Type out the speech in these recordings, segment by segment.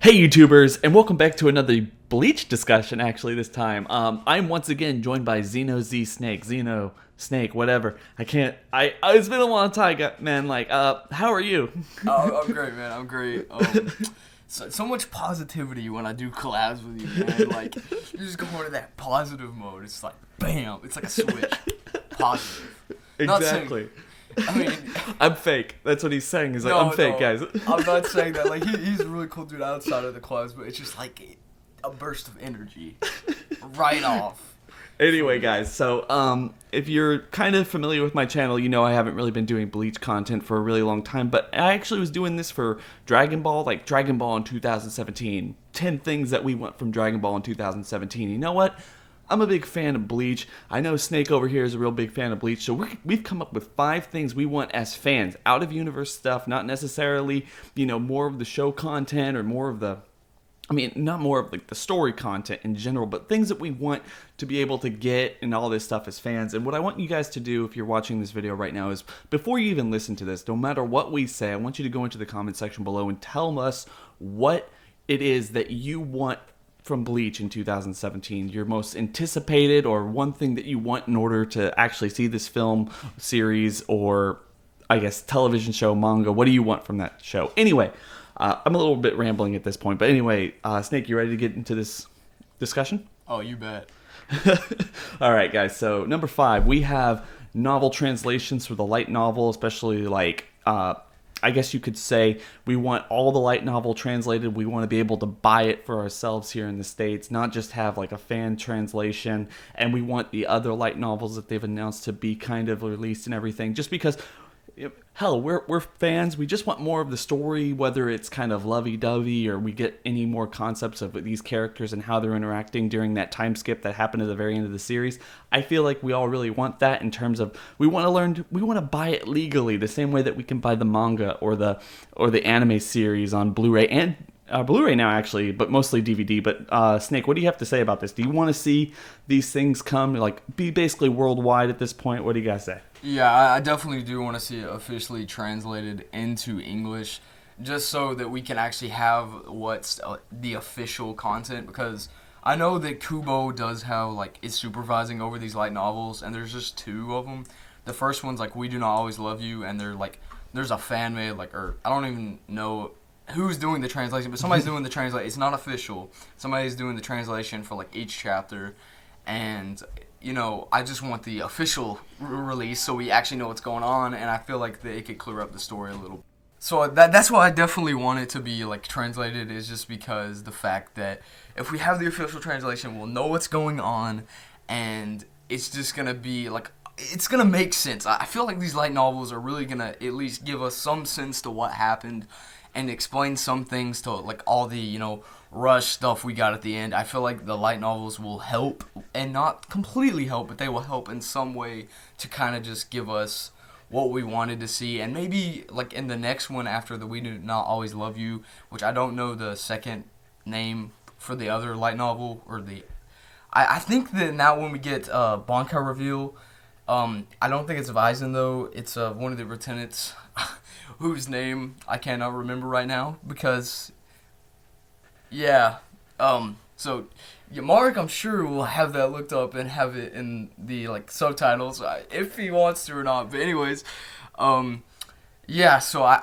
Hey YouTubers, and welcome back to another Bleach discussion, actually, this time. I'm once again joined by XenoZSnake, whatever. It's been a long time, man, how are you? Oh, I'm great, man, I'm great. So much positivity when I do collabs with you, man. Like, you just go into that positive mode. It's like, bam, it's like a switch. Positive. Exactly. I mean, I'm fake. That's what he's saying. He's like, I'm fake, guys. I'm not saying that. Like, he's a really cool dude outside of the clubs, but it's just like a burst of energy right off. Anyway, guys, so if you're kind of familiar with my channel, you know I haven't really been doing Bleach content for a really long time, but I actually was doing this for Dragon Ball, like Dragon Ball in 2017. 10 things that we want from Dragon Ball in 2017. You know what? I'm a big fan of Bleach. I know Snake over here is a real big fan of Bleach, so we've come up with 5 things we want as fans, out-of-universe stuff, not necessarily, more of the show content or more of the, not more of like the story content in general, but things that we want to be able to get and all this stuff as fans. And what I want you guys to do if you're watching this video right now is, before you even listen to this, no matter what we say, I want you to go into the comment section below and tell us what it is that you want from Bleach in 2017, your most anticipated, or one thing that you want in order to actually see this film series, or I guess television show, manga. What do you want from that show? Anyway, I'm a little bit rambling at this point, but anyway, Snake, you ready to get into this discussion? Oh, you bet. All right, guys, so number 5, we have novel translations for the light novel, especially like I guess you could say we want all the light novel translated. We want to be able to buy it for ourselves here in the States, not just have like a fan translation. And we want the other light novels that they've announced to be kind of released and everything, just because, hell, we're fans. We just want more of the story, whether it's kind of lovey-dovey or we get any more concepts of these characters and how they're interacting during that time skip that happened at the very end of the series. I feel like we all really want that in terms of we want to buy it legally, the same way that we can buy the manga or the anime series on Blu-ray and Blu-ray now, actually, but mostly DVD. But Snake, what do you have to say about this? Do you want to see these things come, like, be basically worldwide at this point? What do you guys say? Yeah, I definitely do want to see it officially translated into English, just so that we can actually have what's the official content, because I know that Kubo does have, like, is supervising over these light novels, and there's just 2 of them. The first one's, like, We Do Not Always Love You, and they're, like, there's a fan made, like, or I don't even know who's doing the translation, but somebody's doing the translation. It's not official. Somebody's doing the translation for, like, each chapter, and I just want the official release so we actually know what's going on, and I feel like it could clear up the story a little. So that's why I definitely want it to be, like, translated, is just because the fact that if we have the official translation, we'll know what's going on, and it's just going to be, like, it's going to make sense. I feel like these light novels are really going to at least give us some sense to what happened and explain some things to, like, all the, rush stuff we got at the end. I feel like the light novels will help, and not completely help, but they will help in some way to kind of just give us what we wanted to see. And maybe, like, in the next one after the We Do Not Always Love You, which I don't know the second name for the other light novel, or I think that now when we get Bankai reveal, I don't think it's Vizon, though. It's one of the lieutenants whose name I cannot remember right now, because Mark, I'm sure, will have that looked up and have it in the, like, subtitles, if he wants to or not. But anyways, so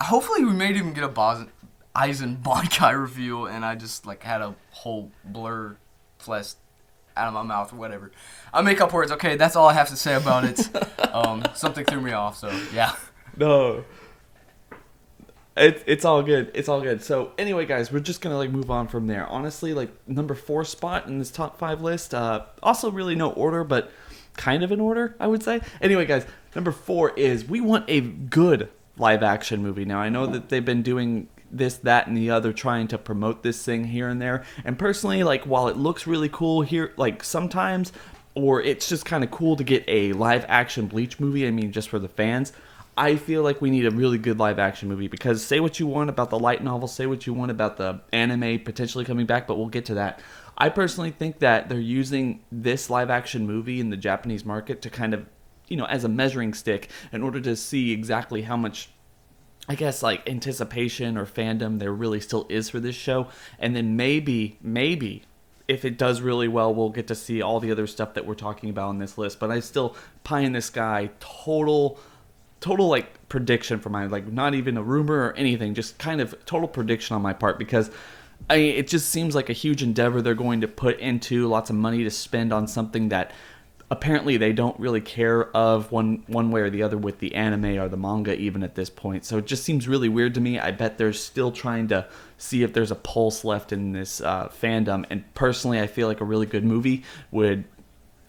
hopefully we may even get a Aizen Bankai reveal, and I just, like, had a whole blur flesh out of my mouth or whatever. I make up words. Okay, that's all I have to say about it. Something threw me off, so yeah. No. It's all good. It's all good. So anyway, guys, we're just gonna, like, move on from there. Honestly, like, number 4 spot in this top 5 list. Also, really no order, but kind of in order, I would say. Anyway, guys, number 4 is we want a good live action movie. Now, I know that they've been doing this, that, and the other, trying to promote this thing here and there. And personally, like, while it looks really cool here, like, sometimes, or it's just kind of cool to get a live action Bleach movie. I mean, just for the fans. I feel like we need a really good live action movie, because say what you want about the light novel, say what you want about the anime potentially coming back, but we'll get to that. I personally think that they're using this live action movie in the Japanese market to kind of, as a measuring stick in order to see exactly how much I guess like anticipation or fandom there really still is for this show. And then maybe if it does really well, we'll get to see all the other stuff that we're talking about on this list. But I still pie in the sky, total like prediction for mine, like not even a rumor or anything, just kind of total prediction on my part, because it just seems like a huge endeavor they're going to put into, lots of money to spend on something that apparently they don't really care of one way or the other with the anime or the manga even at this point. So it just seems really weird to me. I bet they're still trying to see if there's a pulse left in this fandom. And personally, I feel like a really good movie would,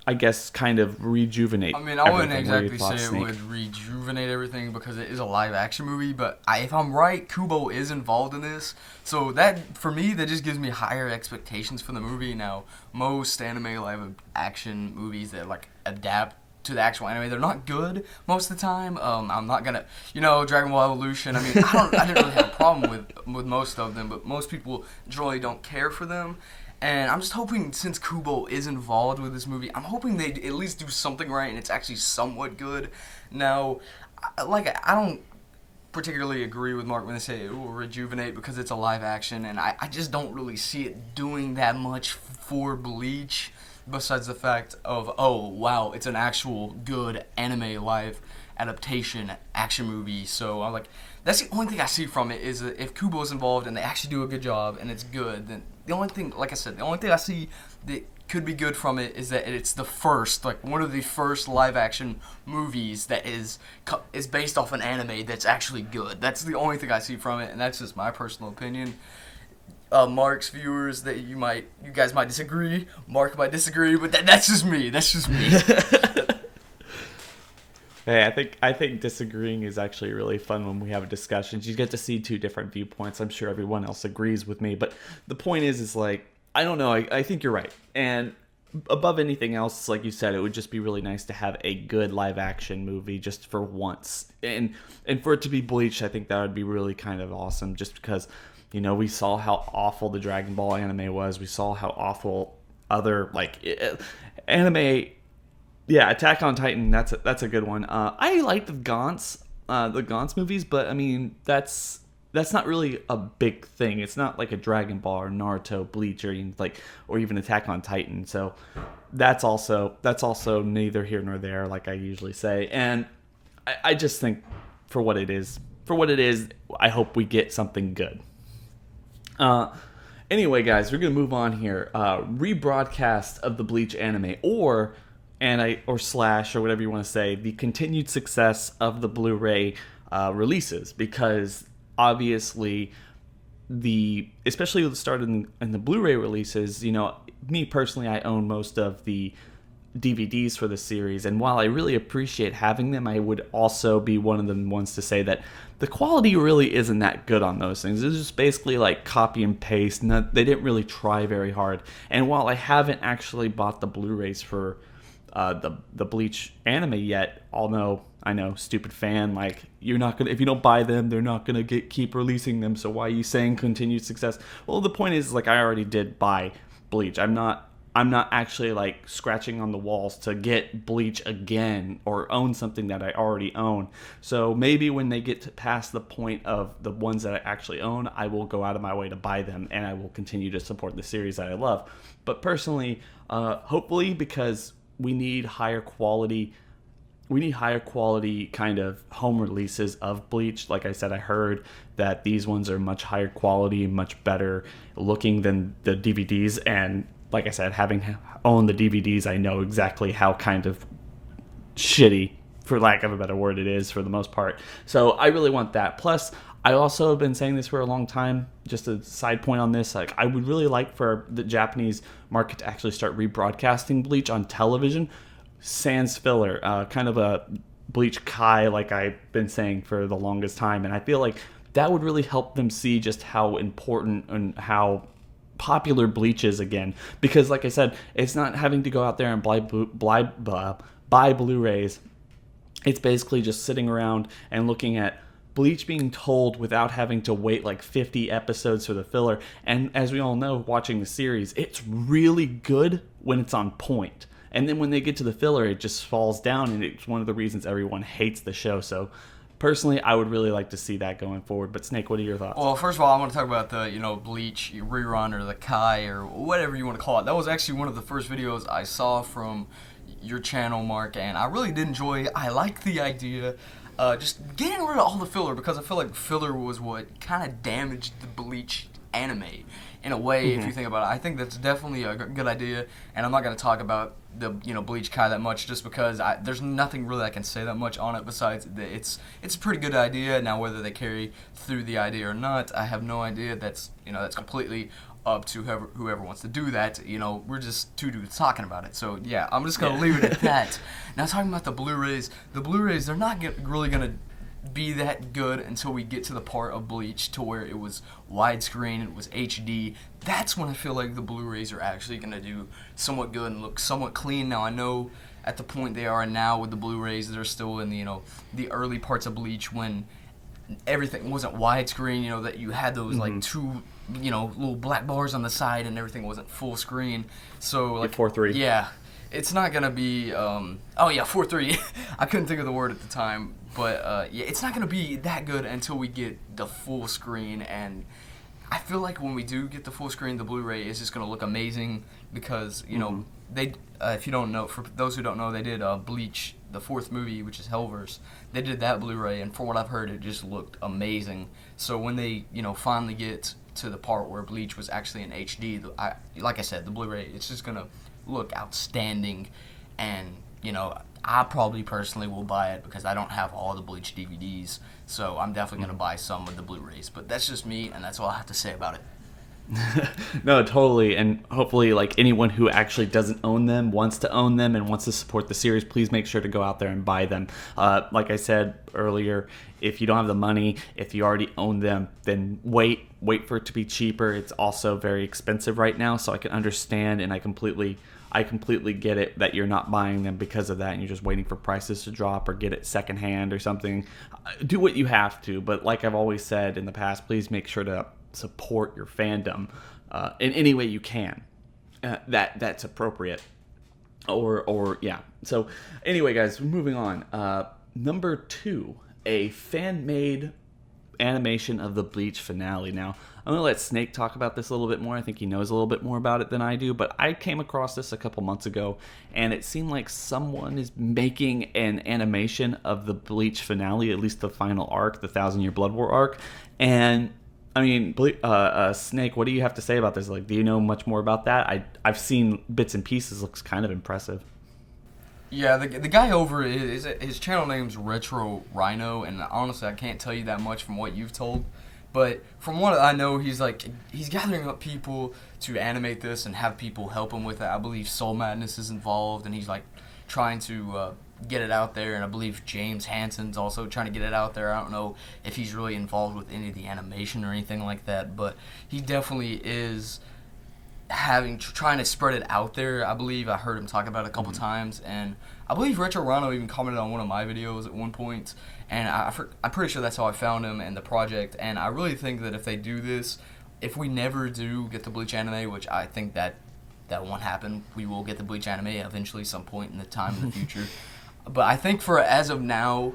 I guess, kind of rejuvenate. I mean, I wouldn't everything. exactly say it would rejuvenate everything because it is a live action movie, but if I'm right, Kubo is involved in this. So that, for me, that just gives me higher expectations for the movie. Now, most anime live action movies that like adapt to the actual anime, they're not good most of the time. I'm not gonna, Dragon Ball Evolution. I mean, I didn't really have a problem with most of them, but most people generally don't care for them. And I'm just hoping, since Kubo is involved with this movie, I'm hoping they at least do something right and it's actually somewhat good. Now, I don't particularly agree with Mark when they say it will rejuvenate because it's a live action, and I just don't really see it doing that much for Bleach, besides the fact of, oh, wow, it's an actual good anime live adaptation action movie. So I'm like, that's the only thing I see from it, is that if Kubo's involved and they actually do a good job and it's good, then the only thing, like I said, the only thing I see that could be good from it is that it's the first, like one of the first live action movies that is based off an anime that's actually good. That's the only thing I see from it, and that's just my personal opinion. Mark's viewers, that you guys might disagree. Mark might disagree, but that's just me. That's just me. Hey, I think disagreeing is actually really fun when we have discussions. You get to see two different viewpoints. I'm sure everyone else agrees with me, but the point is like, I don't know. I think you're right. And above anything else, like you said, it would just be really nice to have a good live action movie just for once. And for it to be Bleach, I think that would be really kind of awesome, just because, we saw how awful the Dragon Ball anime was. We saw how awful other anime. Yeah, Attack on Titan, that's a good one. I like the Gantz movies, but I mean that's not really a big thing. It's not like a Dragon Ball or Naruto, Bleach, or even Attack on Titan. So that's also neither here nor there, like I usually say. And I just think for what it is, I hope we get something good. Anyway, guys, we're gonna move on here. Rebroadcast of the Bleach anime, or slash, or whatever you want to say, the continued success of the Blu-ray releases, because obviously especially with the start in the Blu-ray releases, me personally, I own most of the DVDs for the series, and while I really appreciate having them, I would also be one of the ones to say that the quality really isn't that good on those things. It's just basically like copy and paste. They didn't really try very hard. And while I haven't actually bought the Blu-rays for the Bleach anime yet, although I know, stupid fan, like, you're not gonna, if you don't buy them, they're not gonna keep releasing them, so why are you saying continued success? Well, the point is, like, I already did buy Bleach. I'm not actually like scratching on the walls to get Bleach again or own something that I already own. So maybe when they get past the point of the ones that I actually own, I will go out of my way to buy them, and I will continue to support the series that I love. But personally, hopefully, because we need higher quality kind of home releases of Bleach. Like I said, I heard that these ones are much higher quality, much better looking than the DVDs, and like I said, having owned the DVDs, I know exactly how kind of shitty, for lack of a better word, it is for the most part. So I really want that. Plus, I also have been saying this for a long time, just a side point on this, like, I would really like for the Japanese market to actually start rebroadcasting Bleach on television, sans filler, kind of a Bleach Kai, like I've been saying for the longest time. And I feel like that would really help them see just how important and how popular Bleach is again, because like I said, it's not having to go out there and buy Blu-rays. It's basically just sitting around and looking at Bleach being told without having to wait like 50 episodes for the filler. And as we all know, watching the series, it's really good when it's on point, and then when they get to the filler, it just falls down, and it's one of the reasons everyone hates the show. So personally, I would really like to see that going forward. But Snake, what are your thoughts? Well, first of all, I want to talk about the, Bleach rerun or the Kai or whatever you want to call it. That was actually one of the first videos I saw from your channel, Mark, and I really did enjoy it. I like the idea. Just getting rid of all the filler, because I feel like filler was what kind of damaged the Bleach anime in a way. If you think about it, I think that's definitely a good idea, and I'm not going to talk about the Bleach Kai that much, just because there's nothing really I can say that much on it besides that it's a pretty good idea. Now whether they carry through the idea or not, I have no idea. That's that's completely up to whoever wants to do that. We're just two dudes talking about it. So yeah, I'm just gonna leave it at that. Now talking about the Blu-rays, they're not really gonna be that good until we get to the part of Bleach to where it was widescreen, it was HD. That's when I feel like the Blu-rays are actually gonna do somewhat good and look somewhat clean. Now I know at the point they are now with the Blu-rays, they're still in the early parts of Bleach when everything wasn't widescreen, that you had those like two little black bars on the side and everything wasn't full screen. So like 4:3. Yeah, it's not gonna be 4:3. I couldn't think of the word at the time, but it's not gonna be that good until we get the full screen. And I feel like when we do get the full screen, the Blu-ray is just gonna look amazing because they if you don't know, for those who don't know, they did Bleach, the fourth movie, which is Hellverse. They did that Blu-ray, and from what I've heard, it just looked amazing. So when they finally get to the part where Bleach was actually in HD, like I said, the Blu-ray, it's just gonna look outstanding. And I probably personally will buy it because I don't have all the Bleach DVDs, so I'm definitely gonna buy some with the Blu-rays. But that's just me, and that's all I have to say about it. No, totally, and hopefully, like, anyone who actually doesn't own them wants to own them and wants to support the series, please make sure to go out there and buy them. Like I said earlier, if you don't have the money, if you already own them, then wait for it to be cheaper. It's also very expensive right now, so I can understand, and I completely get it that you're not buying them because of that, and you're just waiting for prices to drop or get it secondhand or something. Do what you have to, but like I've always said in the past, please make sure to support your fandom in any way you can that's appropriate, or yeah. So anyway, guys, moving on. Number 2, a fan-made animation of the Bleach finale. Now I'm gonna let Snake talk about this a little bit more. I think he knows a little bit more about it than I do, but I came across this a couple months ago, and it seemed like someone is making an animation of the Bleach finale, at least the final arc, the 1,000-Year Blood War arc. And I mean, Snake, what do you have to say about this? Like, do you know much more about that? I've seen bits and pieces. Looks kind of impressive. Yeah, the guy over his channel name's Retro Rhino, and honestly, I can't tell you that much from what you've told. But from what I know, he's gathering up people to animate this and have people help him with it. I believe Soul Madness is involved, and he's like trying to get it out there, and I believe James Hansen's also trying to get it out there. I don't know if he's really involved with any of the animation or anything like that, but he definitely is trying to spread it out there. I believe I heard him talk about it a couple times, and I believe Retro Rhino even commented on one of my videos at one point, and I'm pretty sure that's how I found him and the project. And I really think that if they do this, if we never do get the Bleach anime, which I think that won't happen, we will get the Bleach anime eventually some point in the future. But I think for as of now,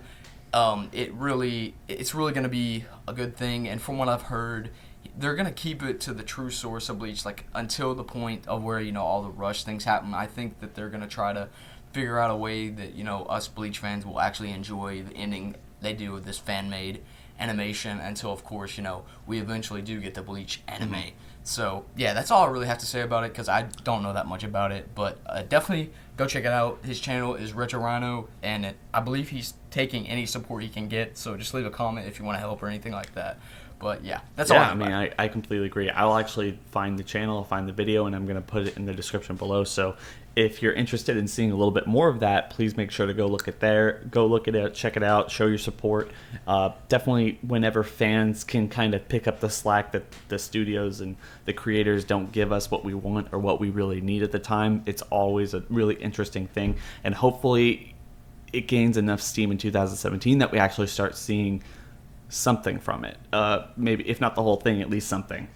it's really going to be a good thing. And from what I've heard, they're going to keep it to the true source of Bleach, like until the point of where all the rush things happen. I think that they're going to try to figure out a way that us Bleach fans will actually enjoy the ending they do with this fan-made animation until, of course, we eventually do get the Bleach anime. So yeah, that's all I really have to say about it because I don't know that much about it. But definitely go check it out. His channel is Retro Rhino, and I believe he's taking any support he can get. So just leave a comment if you want to help or anything like that. But yeah, that's all. Yeah, I mean, I completely agree. I'll actually find the channel, find the video, and I'm going to put it in the description below. So if you're interested in seeing a little bit more of that, please make sure to go look at it, check it out, show your support. Definitely, whenever fans can kind of pick up the slack that the studios and the creators don't give us what we want or what we really need at the time, it's always a really interesting thing. And hopefully it gains enough steam in 2017 that we actually start seeing something from it. Maybe, if not the whole thing, at least something.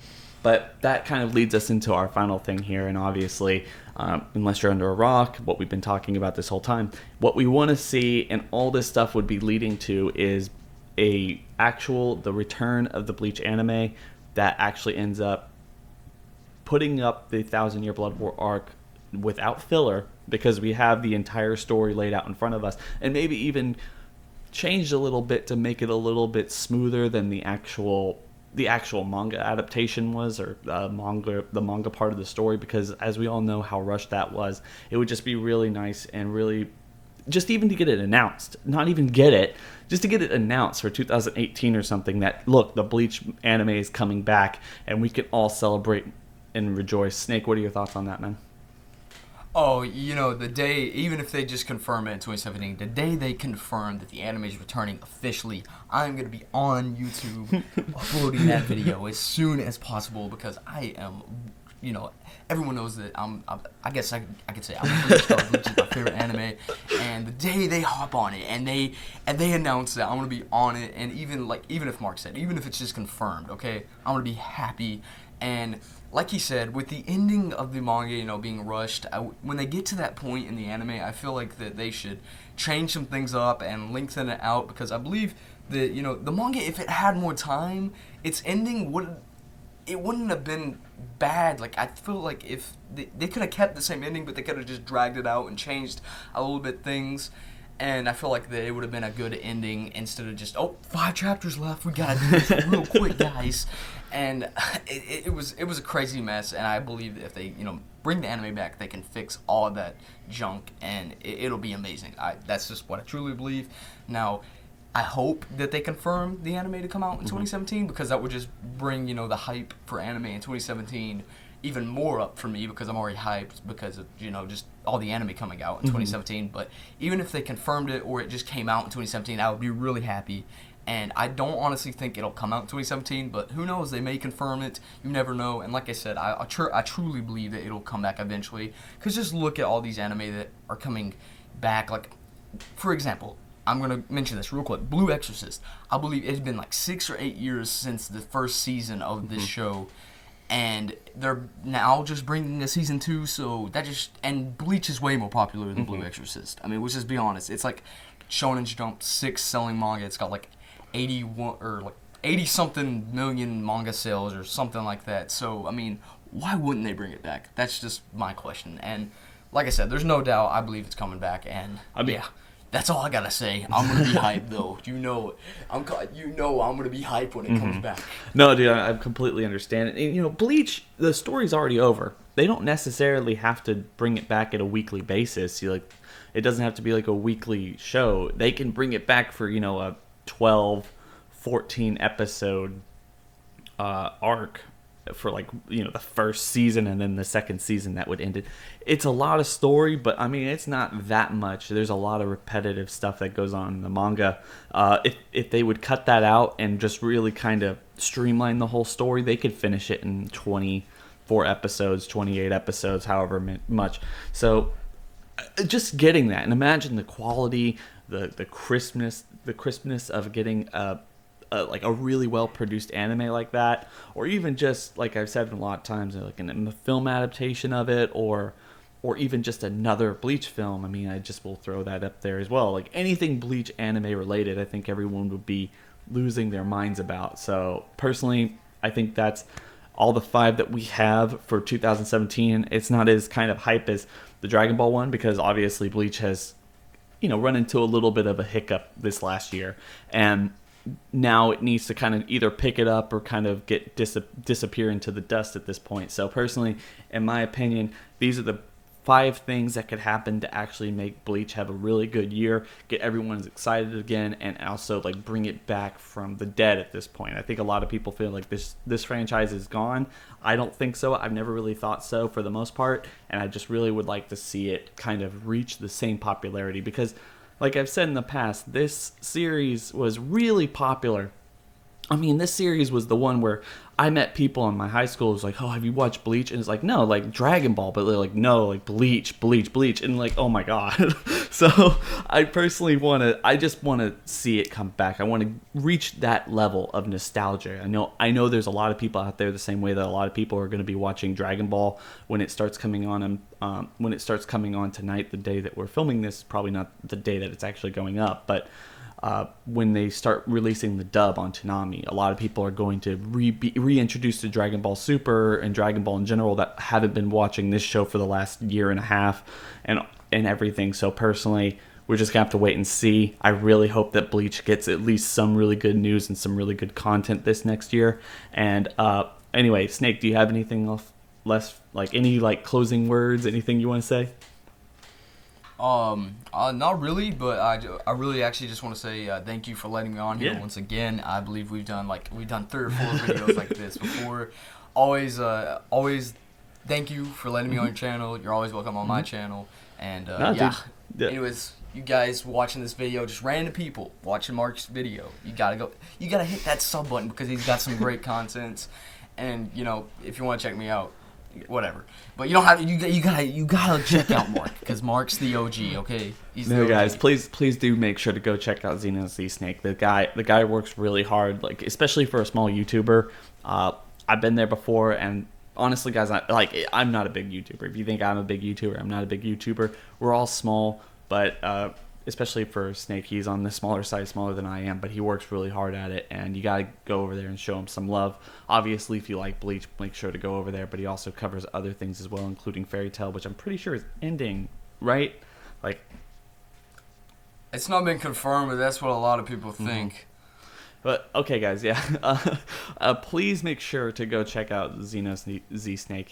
But that kind of leads us into our final thing here, and obviously, unless you're under a rock, what we've been talking about this whole time, what we want to see, and all this stuff would be leading to, is the return of the Bleach anime that actually ends up putting up the 1,000-Year Blood War arc without filler, because we have the entire story laid out in front of us, and maybe even changed a little bit to make it a little bit smoother than the actual manga adaptation was, or the manga part of the story, because as we all know how rushed that was. It would just be really nice, and really just even to get it announced, not even get it, just to get it announced for 2018 or something, that look, the Bleach anime is coming back and we can all celebrate and rejoice. Snake, what are your thoughts on that, man? Oh, the day, even if they just confirm it in 2017, the day they confirm that the anime is returning officially, I'm going to be on YouTube uploading that video as soon as possible, because I am, everyone knows that I guess I could say I'm a Bleach star. Bleach is my favorite anime, and the day they hop on it and they announce that, I'm going to be on it, and even if Mark said, even if it's just confirmed, okay, I'm going to be happy. And like he said, with the ending of the manga, being rushed, when they get to that point in the anime, I feel like that they should change some things up and lengthen it out, because I believe that, the manga, if it had more time, its ending wouldn't have been bad. Like, I feel like if they could have kept the same ending, but they could have just dragged it out and changed a little bit things. And I feel like that it would have been a good ending, instead of just 5 chapters left, we gotta do this real quick, guys. And it was a crazy mess. And I believe that if they bring the anime back, they can fix all of that junk, and it'll be amazing. That's just what I truly believe. Now, I hope that they confirm the anime to come out in 2017, because that would just bring the hype for anime in 2017 even more up for me, because I'm already hyped because of just all the anime coming out in 2017. But even if they confirmed it, or it just came out in 2017, I would be really happy. And I don't honestly think it'll come out in 2017, but who knows? They may confirm it. You never know. And like I said, I truly believe that it'll come back eventually, because just look at all these anime that are coming back. Like, for example, I'm going to mention this real quick. Blue Exorcist. I believe it's been like 6 or 8 years since the first season of this show. And they're now just bringing a season 2, so and Bleach is way more popular than Blue Exorcist. I mean, let's just be honest. It's like Shonen Jump 6 selling manga. It's got like 81 or like 80 something million manga sales or something like that. So, I mean, why wouldn't they bring it back? That's just my question. And like I said, there's no doubt I believe it's coming back, and yeah. That's all I gotta say. I'm gonna be hyped, though. I'm gonna be hyped when it comes back. No, dude, I completely understand it. And, Bleach, the story's already over. They don't necessarily have to bring it back at a weekly basis. It doesn't have to be like a weekly show. They can bring it back for a 12, 14 episode arc for the first season, and then the second season that would end it. It's a lot of story, but I mean, it's not that much. There's a lot of repetitive stuff that goes on in the manga. If they would cut that out and just really kind of streamline the whole story, they could finish it in 24 episodes, 28 episodes, however much. So just getting that, and imagine the quality, the crispness of getting a really well produced anime like that, or even just like I've said a lot of times, like in a film adaptation of it, or even just another Bleach film. I mean, I just will throw that up there as well. Like anything Bleach anime related, I think everyone would be losing their minds about. So personally, I think that's all the 5 that we have for 2017. It's not as kind of hype as the Dragon Ball one, because obviously Bleach has run into a little bit of a hiccup this last year, and now it needs to kind of either pick it up or kind of get disappear into the dust at this point. So personally, in my opinion, these are the 5 things that could happen to actually make Bleach have a really good year, get everyone excited again, and also bring it back from the dead at this point. I think a lot of people feel like this franchise is gone. I don't think so. I've never really thought so for the most part, and I just really would like to see it kind of reach the same popularity, because like I've said in the past, this series was really popular. I mean, this series was the one where I met people in my high school who was like, oh, have you watched Bleach? And it's like, no, like Dragon Ball. But they're like, no, like Bleach. And like, oh my God. So I personally I just want to see it come back. I want to reach that level of nostalgia. I know there's a lot of people out there the same way that a lot of people are going to be watching Dragon Ball when it starts coming on. When it starts coming on tonight, the day that we're filming this, probably not the day that it's actually going up. But when they start releasing the dub on Toonami, a lot of people are going to be reintroduced to Dragon Ball Super and Dragon Ball in general that haven't been watching this show for the last year and a half and everything. So personally, we're just going to have to wait and see. I really hope that Bleach gets at least some really good news and some really good content this next year. And anyway, Snake, do you have anything else, like any like closing words, anything you want to say? Not really, but I really actually just want to say thank you for letting me on here once again. I believe we've done 3 or 4 videos like this before. Always thank you for letting me on your channel. You're always welcome on my channel. And yeah. Anyways, you guys watching this video, just random people watching Mark's video, you gotta hit that sub button because he's got some great content. And you know, if you want to check me out, whatever. But you don't have you gotta check out Mark because Mark's the OG. Okay, he's the OG. Guys, please do make sure to go check out XenoZSnake. The guy works really hard, like especially for a small YouTuber. I've been there before, and honestly, guys, I'm not a big YouTuber. If you think I'm a big YouTuber, I'm not a big YouTuber. We're all small, but especially for Snake, he's on the smaller side, smaller than I am, but he works really hard at it, and you gotta go over there and show him some love. Obviously, if you like Bleach, make sure to go over there, but he also covers other things as well, including Fairy Tail, which I'm pretty sure is ending, right? Like, it's not been confirmed, but that's what a lot of people think. But okay, guys, yeah. Please make sure to go check out XenoZSnake.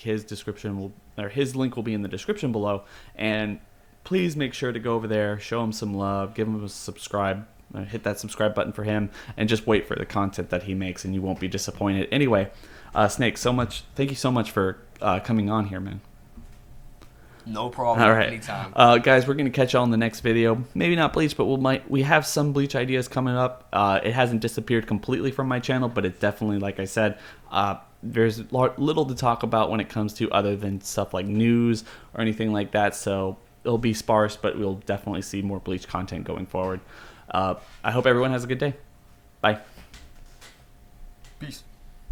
His link will be in the description below, and please make sure to go over there, show him some love, give him a subscribe, hit that subscribe button for him, and just wait for the content that he makes, and you won't be disappointed. Anyway, Snake, thank you so much for coming on here, man. No problem. All right, anytime. Guys, we're gonna catch y'all in the next video. Maybe not Bleach, but we have some Bleach ideas coming up. It hasn't disappeared completely from my channel, but it definitely, like I said, there's little to talk about when it comes to other than stuff like news or anything like that. So it'll be sparse, but we'll definitely see more Bleach content going forward. I hope everyone has a good day. Bye. Peace.